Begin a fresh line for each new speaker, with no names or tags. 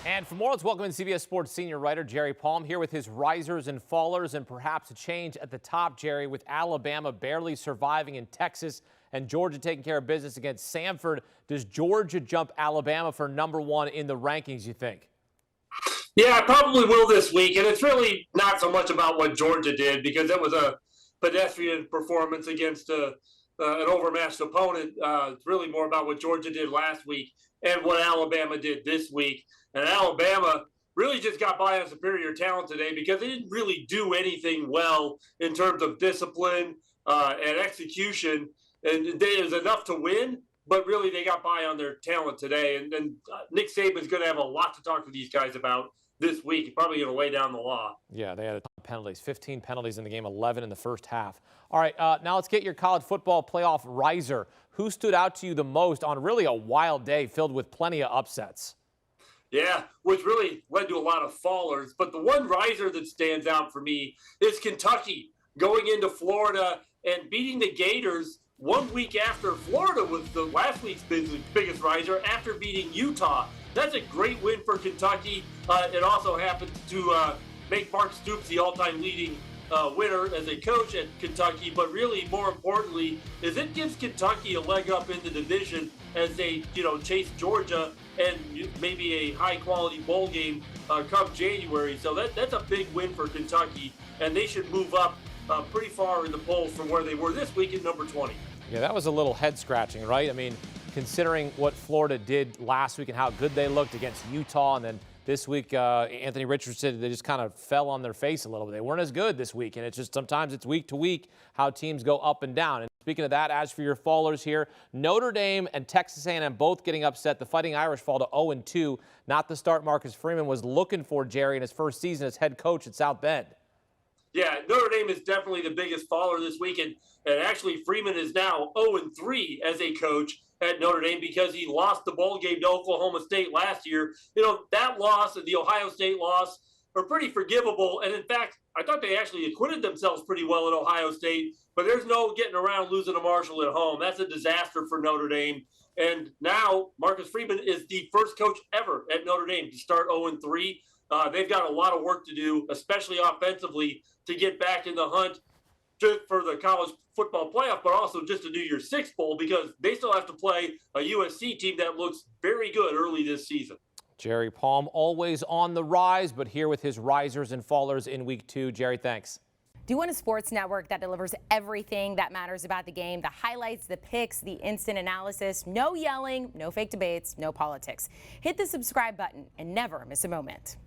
And for more, let's welcome in CBS Sports senior writer Jerry Palm here with his risers and fallers and perhaps a change at the top, Jerry, with Alabama barely surviving in Texas and Georgia taking care of business against Samford. Does Georgia jump Alabama for #1 in the rankings, you think?
Yeah, I probably will this week, and it's really not so much about what Georgia did because it was a pedestrian performance against an overmatched opponent. It's really more about what Georgia did last week and what Alabama did this week. And Alabama really just got by on superior talent today because they didn't really do anything well in terms of discipline and execution. And it was enough to win, but really they got by on their talent today. And Nick Saban's going to have a lot to talk to these guys about this week. He's probably going to lay down the law.
Yeah, they had a ton of penalties, 15 penalties in the game, 11 in the first half. All right, now let's get your college football playoff riser. Who stood out to you the most on really a wild day filled with plenty of upsets?
Yeah, which really led to a lot of fallers. But the one riser that stands out for me is Kentucky going into Florida and beating the Gators 1 week after Florida was the last week's biggest riser after beating Utah. That's a great win for Kentucky. It also happens to make Mark Stoops the all-time leading winner as a coach at Kentucky, but really more importantly is it gives Kentucky a leg up in the division as they chase Georgia and maybe a high quality bowl game come January. So that's a big win for Kentucky, and they should move up pretty far in the polls from where they were this week at number 20.
Yeah, that was a little head scratching, right? I mean, considering what Florida did last week and how good they looked against Utah, and then this week, Anthony Richardson, they just kind of fell on their face a little bit. They weren't as good this week, and it's just sometimes it's week to week how teams go up and down. And speaking of that, as for your fallers here, Notre Dame and Texas A&M both getting upset. The Fighting Irish fall to 0-2. Not the start Marcus Freeman was looking for, Jerry, in his first season as head coach at South Bend.
Yeah, Notre Dame is definitely the biggest faller this week, and actually Freeman is now 0-3 as a coach at Notre Dame because he lost the bowl game to Oklahoma State last year. That loss and the Ohio State loss are pretty forgivable, and in fact, I thought they actually acquitted themselves pretty well at Ohio State, but there's no getting around losing to Marshall at home. That's a disaster for Notre Dame, and now Marcus Freeman is the first coach ever at Notre Dame to start 0-3. They've got a lot of work to do, especially offensively, to get back in the hunt for the college football playoff, but also just to do your Sixth Bowl because they still have to play a USC team that looks very good early this season.
Jerry Palm always on the rise, but here with his risers and fallers in week 2. Jerry, thanks.
Do you want a sports network that delivers everything that matters about the game? The highlights, the picks, the instant analysis, no yelling, no fake debates, no politics. Hit the subscribe button and never miss a moment.